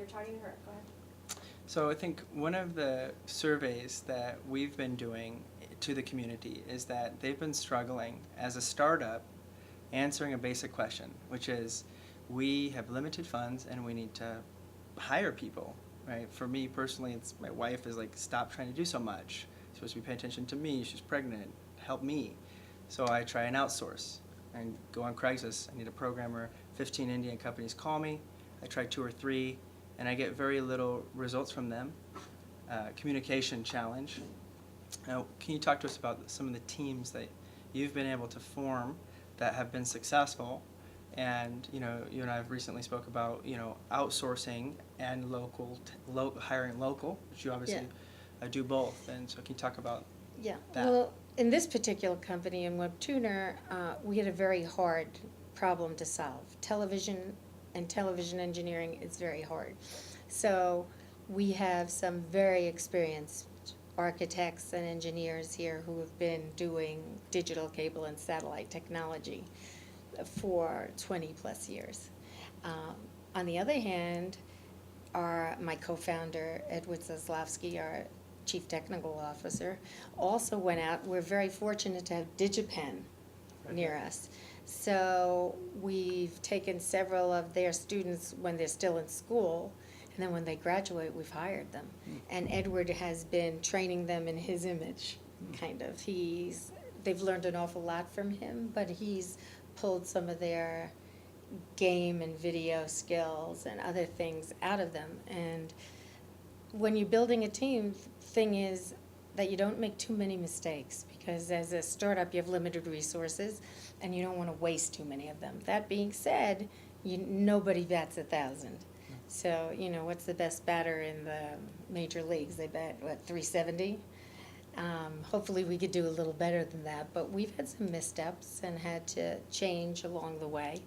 you're talking to her. Go ahead. So I think one of the surveys that we've been doing to the community is that they've been struggling as a startup answering a basic question, which is we have limited funds and we need to hire people, right? For me personally, it's my wife is like, stop trying to do so much. You're supposed to be paying attention to me. She's pregnant. Help me. So I try and outsource and go on Craigslist. I need a programmer. 15 Indian companies call me. I try 2 or 3, and I get very little results from them. Communication challenge. Now, can you talk to us about some of the teams that you've been able to form that have been successful? And you and I have recently spoke about outsourcing and hiring local, which you obviously do both. And so, can you talk about Yeah, that? well, in this particular company, in WebTuner, we had a very hard problem to solve. Television and television engineering is very hard. So we have some very experienced architects and engineers here who have been doing digital cable and satellite technology for 20 plus years. On the other hand, my co-founder, Edward Zaslavsky, our Chief Technical Officer, also went out. We're very fortunate to have DigiPen near us. So we've taken several of their students when they're still in school, and then when they graduate, we've hired them. And Edward has been training them in his image, kind of. They've learned an awful lot from him, but he's pulled some of their game and video skills and other things out of them. And when you're building a team, the thing is that you don't make too many mistakes, because as a startup you have limited resources and you don't want to waste too many of them. That being said, nobody bats 1,000. So, what's the best batter in the major leagues? They bat, 370? Hopefully we could do a little better than that, but we've had some missteps and had to change along the way.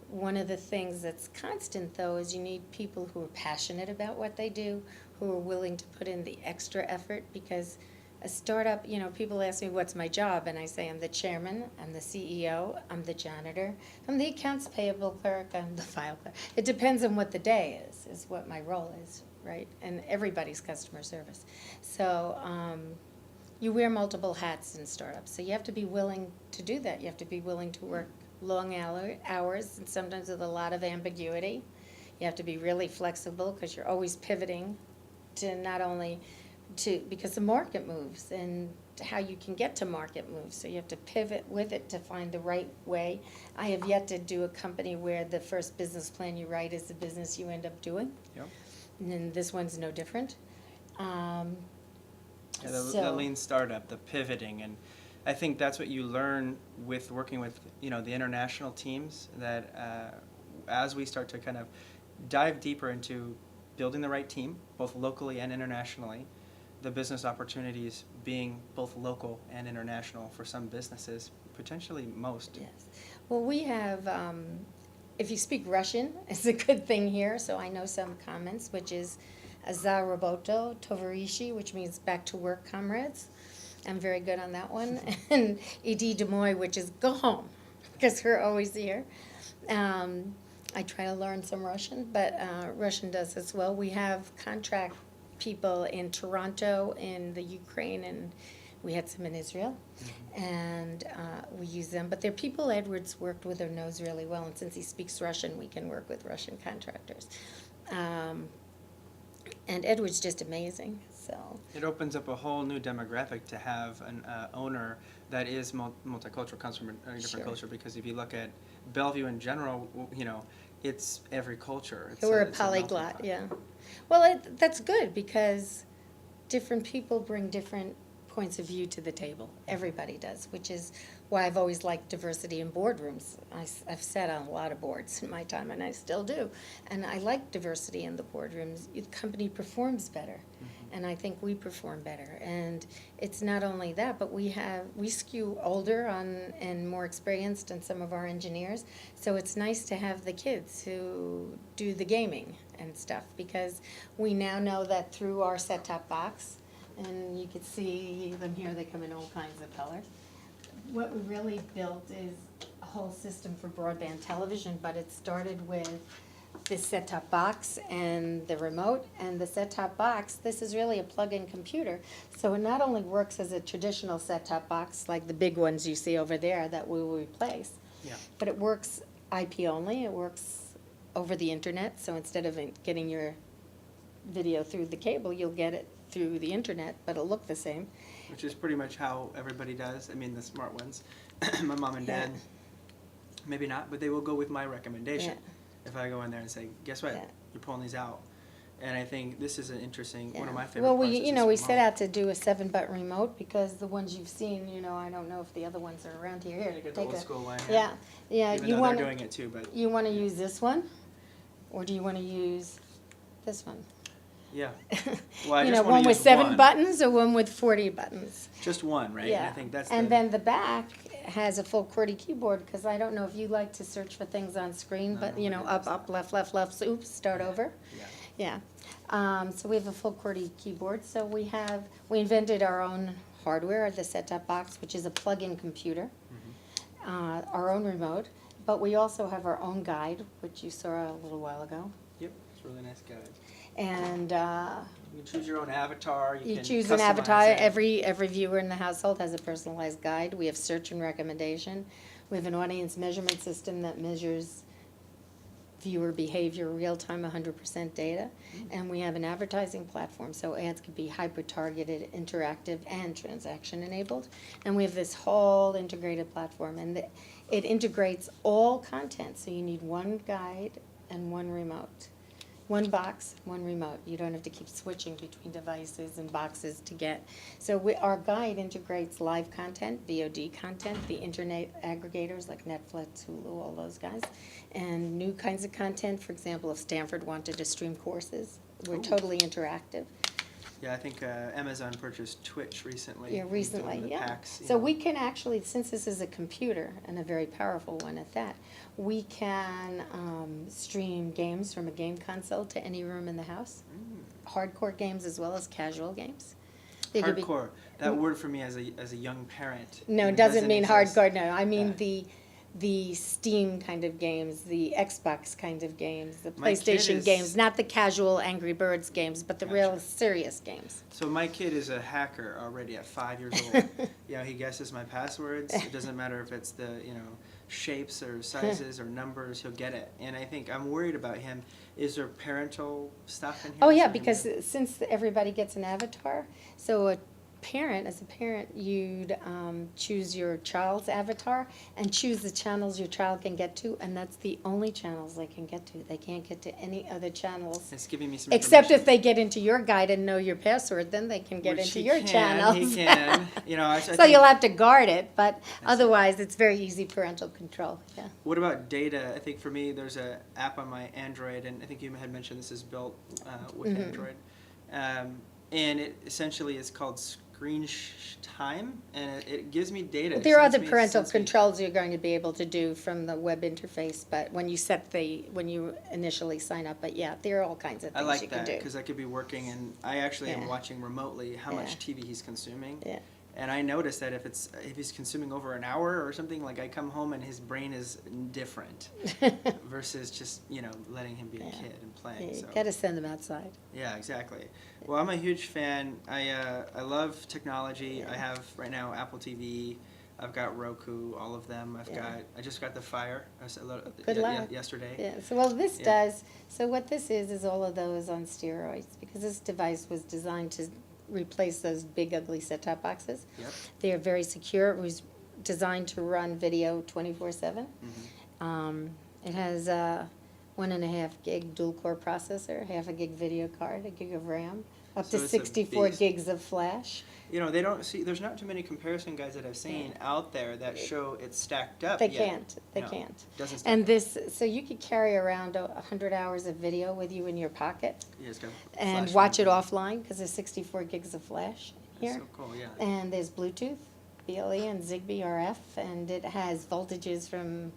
One of the things that's constant, though, is you need people who are passionate about what they do, who are willing to put in the extra effort, because a startup, people ask me, what's my job? And I say, I'm the chairman, I'm the CEO, I'm the janitor, I'm the accounts payable clerk, I'm the file clerk. It depends on what the day is what my role is, right? And everybody's customer service. So you wear multiple hats in startups, so you have to be willing to do that. You have to be willing to work long hours, and sometimes with a lot of ambiguity. You have to be really flexible, because you're always pivoting to not only because the market moves, and how you can get to market moves. So you have to pivot with it to find the right way. I have yet to do a company where the first business plan you write is the business you end up doing. Yep. And then this one's no different. The lean startup, the pivoting, and I think that's what you learn with working with the international teams, that as we start to kind of dive deeper into building the right team, both locally and internationally, the business opportunities being both local and international for some businesses, potentially most. Yes. Well, we have, if you speak Russian, it's a good thing here, so I know some comments, which is Za Roboto Tovarishi, which means back to work, comrades. I'm very good on that one. And Idi Demoy, which is go home, because we're always here. I try to learn some Russian, but Russian does as well. We have contract people in Toronto, in the Ukraine, and we had some in Israel. And we use them. But they're people Edward's worked with or knows really well, and since he speaks Russian, we can work with Russian contractors. And Edward's just amazing. So it opens up a whole new demographic to have an owner that is multicultural, comes from a different culture. Because if you look at Bellevue in general, it's every culture. We're a polyglot, yeah. Well, that's good, because different people bring different points of view to the table. Everybody does, which is why I've always liked diversity in boardrooms. I've sat on a lot of boards in my time, and I still do. And I like diversity in the boardrooms. The company performs better, and I think we perform better. And it's not only that, but we skew older and more experienced than some of our engineers. So it's nice to have the kids who do the gaming and stuff, because we now know that through our set-top box, and you can see them here, they come in all kinds of colors. What we really built is a whole system for broadband television, but it started with this set-top box and the remote. And the set-top box, this is really a plug-in computer. So it not only works as a traditional set-top box, like the big ones you see over there that we will replace, Yeah. but it works IP only, it works over the internet. So instead of getting your video through the cable, you'll get it through the internet, but it'll look the same. Which is pretty much how everybody does. I mean, the smart ones. My mom and dad, Yeah. maybe not, but they will go with my recommendation. Yeah. If I go in there and say, guess what, Yeah. you're pulling these out. And I think this is an interesting, one of my Yeah. favorite Well, parts we, is you know, this we set remote. out to do a 7-button remote because the ones you've seen, you know, I don't know if the other ones are around here. Here, Take it the take old a, school way. yeah, yeah. Even You though want they're doing it too, but you want to use this one, or do you want to use this one? yeah. Well, I You just know, wanna one with use 7 one. buttons or one with 40 buttons. Just one, right? Yeah. And I think that's And the, then the back has a full QWERTY keyboard, because I don't know if you like to search for things on screen, No, but, you know, nobody up, does up, left, left, left, so oops, start over. yeah. Yeah. So we have a full QWERTY keyboard. So we invented our own hardware, the set-top box, which is a plug-in computer, our own remote, but we also have our own guide, which you saw a little while ago. Yep, it's a really nice guide. And You can choose your own avatar. You, you can choose an customize avatar. it. Every viewer in the household has a personalized guide. We have search and recommendation. We have an audience measurement system that measures viewer behavior real-time, 100% data. And we have an advertising platform, so ads can be hyper-targeted, interactive, and transaction-enabled. And we have this whole integrated platform, and it integrates all content. So you need one guide and one remote. One box, one remote. You don't have to keep switching between devices and boxes to get. So our guide integrates live content, VOD content, the internet aggregators like Netflix, Hulu, all those guys, and new kinds of content. For example, if Stanford wanted to stream courses, we're Ooh. totally interactive. Yeah, I think Amazon purchased Twitch recently. Yeah, Doing recently, the yeah. packs, you So know. we can actually, since this is a computer, and a very powerful one at that, we can stream games from a game console to any room in the house. Hardcore games as well as casual games. They could be- Hardcore. That word for me as a young parent. No, you it know, doesn't mean exist. hardcore, no. I mean Yeah. the Steam kind of games, the Xbox kind of games, the My kid PlayStation is- games, not the casual Angry Birds games, but the real Gotcha. serious games. So my kid is a hacker already at 5 years old. You know, he guesses my passwords. It doesn't matter if it's the, you know, shapes or sizes or numbers, he'll get it. And I think I'm worried about him. Is there parental stuff in here? Oh, yeah, so he because may- since everybody gets an avatar, so as a parent, you'd choose your child's avatar and choose the channels your child can get to, and that's the only channels they can get to. They can't get to any other channels. It's giving me some Except if information. they get into your guide and know your password, then they can get Which into he your can, channels. He can. You know, I So think, you'll have to guard it, but I see. otherwise, it's very easy parental control, yeah. What about data? I think for me, there's an app on my Android, and I think you had mentioned this is built with Mhm. Android. And it essentially is called Screen Time, and it gives me data. It There are sends other me- parental sends me- controls you're going to be able to do from the web interface, but when you initially sign up, but yeah, there are all kinds of I things like you can that do. because I could be working, and I actually am Yeah. watching remotely how Yeah. much TV he's consuming. Yeah. And I notice that if he's consuming over an hour or something, like I come home and his brain is different versus just, you know, letting him be a Yeah. kid and playing. Yeah, you So. gotta send them outside. Yeah, exactly. Well, I'm a huge fan. I love technology. Yeah. I have right now Apple TV. I've got Roku, all of them. Yeah. I just got the Fire Good luck. yesterday. Yeah, so well, this Yeah. does, so what this is all of those on steroids, because this device was designed to replace those big ugly set-top boxes. Yep. They are very secure. It was designed to run video 24/7. Mhm. It has a 1.5 gig dual-core processor, half a gig video card, a gig of RAM, up So to it's a 64 beast. gigs of flash. You know, they don't see. There's not too many comparison guides that I've seen out there that show it's stacked up. They yet. can't, they No, can't. Doesn't stack And up. this, so you could carry around 100 hours of video with you in your pocket Yeah, it's got and flash watch it memory. offline, because there's 64 gigs of flash That's here. so cool. Yeah. And there's Bluetooth, BLE, and Zigbee RF, and it has voltages from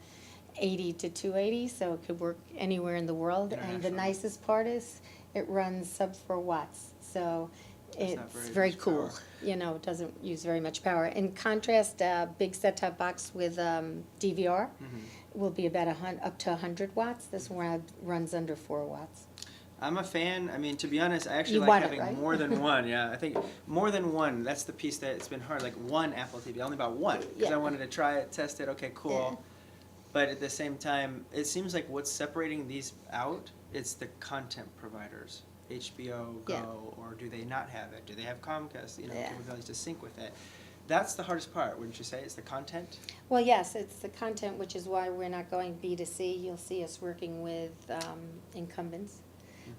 80 to 280, so it could work anywhere in the world. And the International. nicest part is it runs sub 4 watts, so That's not it's very very much cool. power. You know, it doesn't use very much power. In contrast, big set-top box with DVR, Mhm. will be about up to 100 watts. This one runs under 4 watts. I'm a fan. I mean, to be honest, I actually You like want it, having right? more than one. Yeah, I think more than one. That's the piece that it's been hard. Like one Apple TV. I only bought one because Yeah. I wanted to try it, test it. Okay, cool. Yeah. But at the same time, it seems like what's separating these out, it's the content providers. HBO Go, Yeah. or do they not have it? Do they have Comcast? Yeah. Capabilities to sync with it. That's the hardest part, wouldn't you say? It's the content. Well, yes, it's the content, which is why we're not going B2C. You'll see us working with incumbents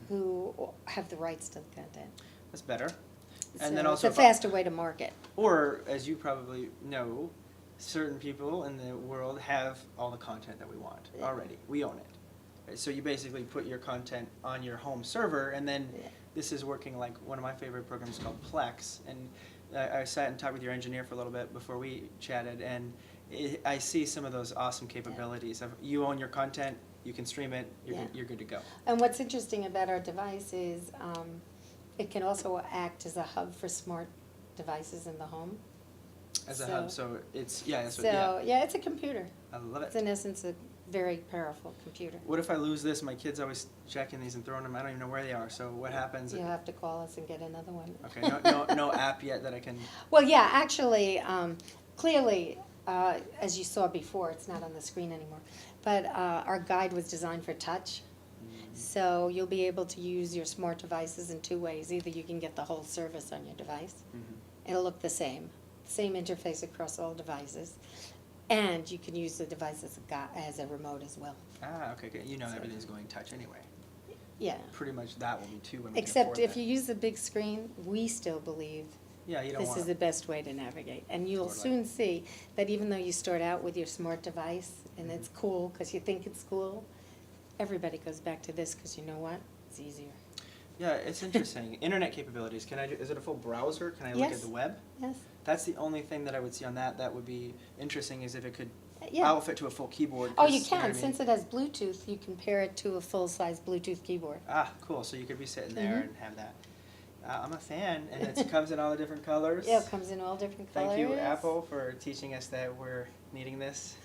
who have the rights to the content. That's better. So And then also, it's a faster way to market. or as you probably know, certain people in the world have all the content that we want Yeah. already. We own it. Right, so you basically put your content on your home server, and then Yeah. this is working like one of my favorite programs called Plex. And I sat and talked with your engineer for a little bit before we chatted, and I see some of those awesome capabilities of you own your content, you can stream it, Yeah. you're good to go. And what's interesting about our device is it can also act as a hub for smart devices in the home. As a So- hub, so it's, yeah, that's So, what, yeah, it's a computer. I love It's it. in essence a very powerful computer. What if I lose this? My kid's always checking these and throwing them. I don't even know where they are. So what happens? You'll have to call us and get another one. Okay, no app yet that I can. Well, yeah, actually, clearly, as you saw before, it's not on the screen anymore, but our guide was designed for touch. So you'll be able to use your smart devices in 2 ways. Either you can get the whole service on your device. It'll look the same interface across all devices. And you can use the device as a remote as well. Ah, okay, okay. You know So- everything's going touch anyway. Yeah. Pretty much that will be too when we can Except afford if that. you use the big screen, we still believe Yeah, you don't this want. is the best way to navigate. And you'll Totally. soon see that even though you start out with your smart device and it's cool because you think it's cool, everybody goes back to this because you know what? It's easier. Yeah, it's interesting. Internet capabilities. Can I? Is it a full browser? Can I look Yes. at the web? Yes? That's the only thing that I would see on that. That would be interesting, is if it could Yeah. outfit to a full keyboard. Oh, 'cause, you know what can. I mean? Since it has Bluetooth, you can pair it to a full-size Bluetooth keyboard. Ah, cool. So you could be sitting there Mhm. and have that. I'm a fan, and it comes in all the different colors. Yeah, it comes in all different colors. Thank you, Apple, for teaching us that we're needing this.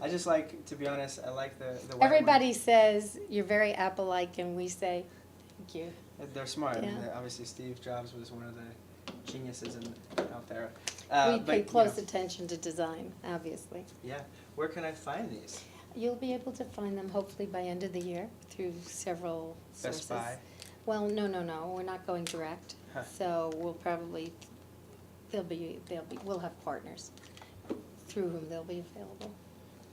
I just like, to be honest, I like the white one. Everybody says you're very Apple-like, and we say, thank you. They're smart. I mean, Yeah. obviously, Steve Jobs was one of the geniuses out there. We but, pay you close know, attention to design, obviously. Yeah. Where can I find these? You'll be able to find them hopefully by end of the year through several sources. Best Buy? Well, no, we're not going direct. Huh. So we'll probably, we'll have partners through whom they'll be available.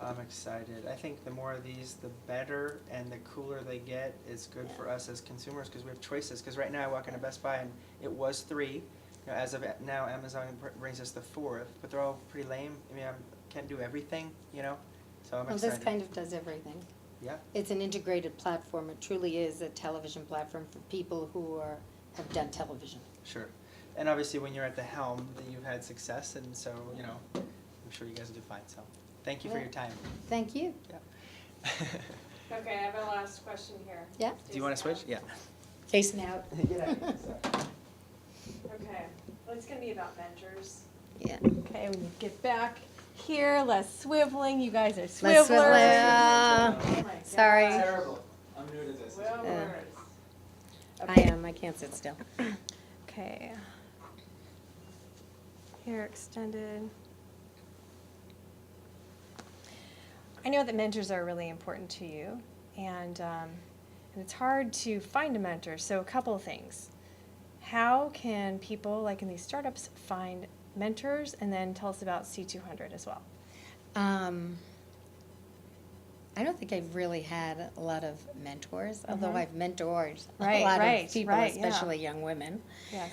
I'm excited. I think the more of these, the better, and the cooler they get, it's good Yeah. for us as consumers because we have choices. Because right now, I walk into Best Buy and it was 3. You know, as of now, Amazon brings us the 4th, but they're all pretty lame. I mean, I can't do everything, you know. So I'm Well, excited. this kind of does everything. Yeah. It's an integrated platform. It truly is a television platform for people who have done television. Sure. And obviously, when you're at the helm, that you've had success, and so, you know, I'm sure you guys will do fine. So, thank you for Yeah. your time. Thank you. Yeah. Okay, I have a last question here. Yeah. Do you want to switch? Yeah. Jason out. Get out of here, sorry. Okay, well, it's gonna be about mentors. Yeah. Okay, we get back here, less swiveling, you guys are Less swivelers. swiveling. Oh my Sorry. God. Terrible. I'm new to this. Well, Yeah. words. I am. I can't sit still. Okay. Here, extended. I know that mentors are really important to you, and it's hard to find a mentor, so a couple of things. How can people, like in these startups, find mentors, and then tell us about C200 as well? I don't think I've really had a lot of mentors, although Mhm. I've mentored Right, a lot right, of people, right, yeah. especially young women. Yes.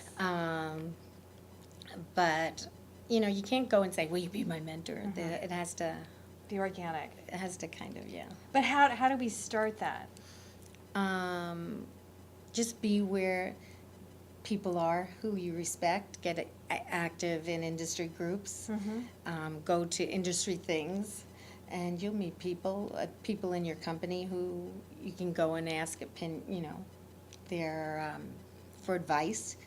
But you know, you can't go and say, "Will you be my mentor?" Mhm. It has to. Be organic. It has to kind of, yeah. But how do we start that? Just be where people are who you respect. Get active in industry groups. Go to industry things, and you'll meet people in your company who you can go and ask their for advice,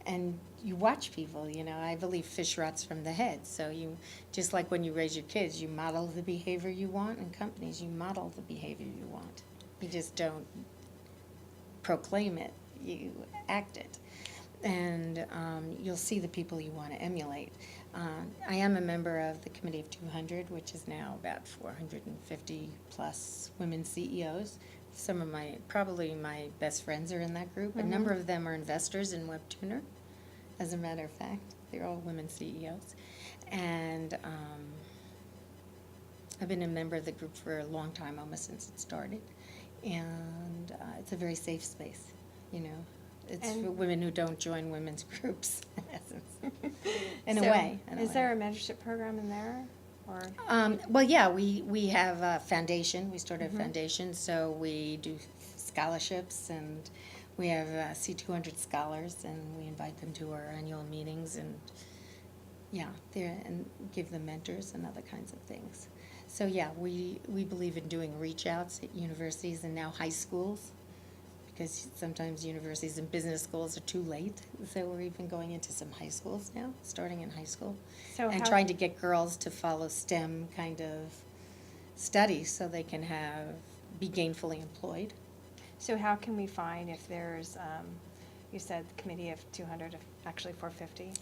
and you watch people, you know, I believe fish rots from the head. So you, just like when you raise your kids, you model the behavior you want. In companies, you model the behavior you want. You just don't proclaim it, you act it. And you'll see the people you want to emulate. I am a member of the Committee of 200, which is now about 450 plus women CEOs. Some of probably my best friends are in that group. A number of them are investors in Webtuner, as a matter of fact. They're all women CEOs. And I've been a member of the group for a long time, almost since it started. And it's a very safe space, you know. It's And- for women who don't join women's groups, in essence, in a So, way. Is there a mentorship program in there, or? Well, yeah, we have a foundation. We started a foundation, so we do scholarships, and we have C200 scholars, and we invite them to our annual meetings, and yeah, and give them mentors and other kinds of things. So yeah, we believe in doing reach outs at universities and now high schools, because sometimes universities and business schools are too late. So we're even going into some high schools now, starting in high school. So And how- trying to get girls to follow STEM kind of studies so they can be gainfully employed. So how can we find if there's, you said the committee of 200, actually 450.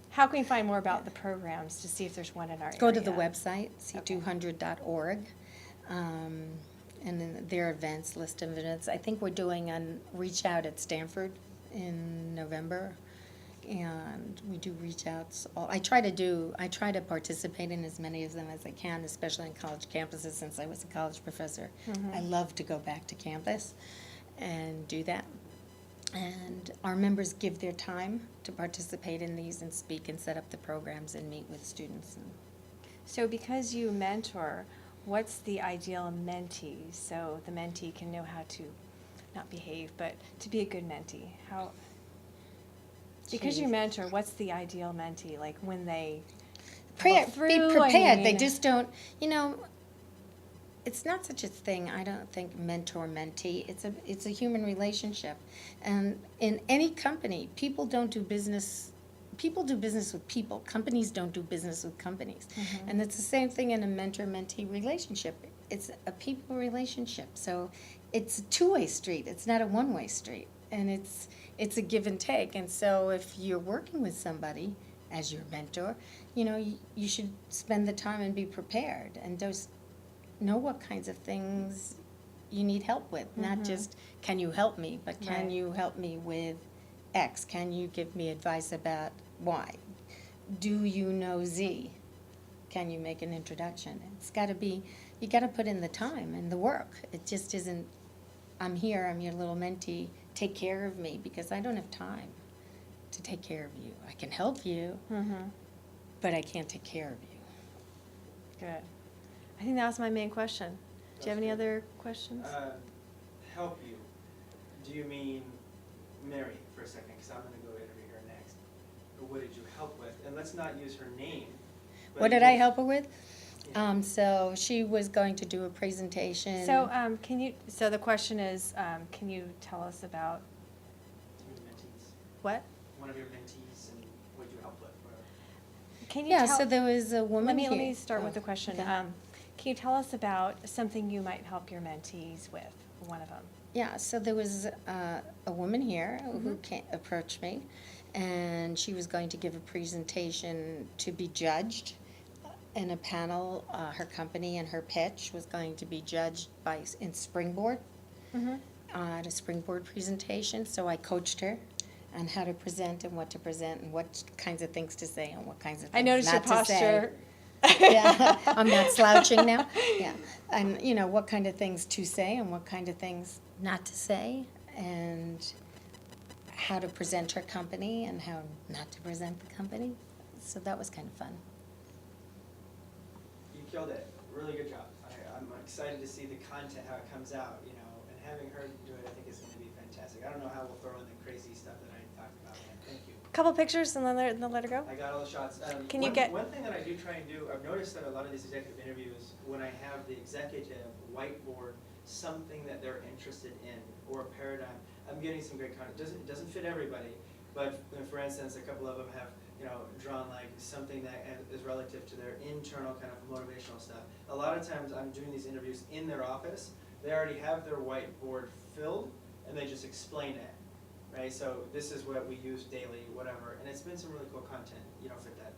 How can we find more about the programs to see if there's one in our area? Go to the website, c200.org, and then their events, list of events. I think we're doing a reach out at Stanford in November, and we do reach outs. I try to participate in as many of them as I can, especially on college campuses, since I was a college professor. I love to go back to campus and do that. And our members give their time to participate in these and speak and set up the programs and meet with students. So because you mentor, what's the ideal mentee, so the mentee can know how to, not behave, but to be a good mentee? How? Because you Jeez. mentor, what's the ideal mentee, like when they Be through, prepared. I They mean- just don't, you know, it's not such a thing, I don't think, mentor-mentee. It's a human relationship. And in any company, people do business with people. Companies don't do business with companies. And it's the same thing in a mentor-mentee relationship. It's a people relationship. So it's a two-way street. It's not a one-way street. And it's a give and take. And so if you're working with somebody as your mentor, you know, you should spend the time and be prepared and just know what kinds of things you need help with. Not just, can you help me, but can Right. you help me with X? Can you give me advice about Y? Do you know Z? Can you make an introduction? It's got to be, you got to put in the time and the work. It just isn't, I'm here, I'm your little mentee, take care of me, because I don't have time to take care of you. I can help you, but I can't take care of you. Good. I think that was my main question. Do you have any other questions? Help you. Do you mean Mary for a second? Because I'm going to go interview her next. But what did you help with? And let's not use her name. but What did I use- help her with? Yeah. So she was going to do a presentation. So so the question is, can you tell us about Your mentees. what? One of your mentees, and what did you help with? Can you Yeah, tell? so there was a woman Let me here. start with Oh, the question. okay. Can you tell us about something you might help your mentees with, one of them? Yeah, so there was a woman here who approached me, and she was going to give a presentation to be judged in a panel. Her company and her pitch was going to be judged in Springboard, at a Springboard presentation. So I coached her on how to present and what kinds of things to say and what kinds of things I noticed your not to say. posture. Yeah, I'm not slouching now. Yeah, and you know what kind of things to say and what kind of things not to say, and how to present her company and how not to present the company. So that was kind of fun. You killed it. Really good job. I'm excited to see the content, how it comes out, you know, and having her do it, I think is going to be fantastic. I don't know how we'll throw in the crazy stuff that I talked about. Thank you. Couple pictures and then let her go. I got all the shots. Can you one, get- One thing that I do try and do, I've noticed that a lot of these executive interviews, when I have the executive whiteboard something that they're interested in or a paradigm, I'm getting some great content. It doesn't fit everybody, But for instance, a couple of them have, drawn like something that is relative to their internal kind of motivational stuff. A lot of times I'm doing these interviews in their office, they already have their whiteboard filled, and they just explain it, right? So this is what we use daily, whatever, and it's been some really cool content, for that.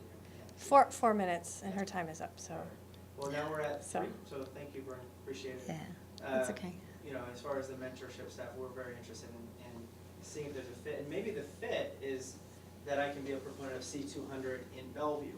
Yeah. 4 minutes, and her time is up, so. Well, now we're at So- 3, so thank you, Bernie, appreciate it. Yeah, that's Uh, okay. As far as the mentorship stuff, we're very interested in seeing if there's a fit, and maybe the fit is that I can be a proponent of C200 in Bellevue.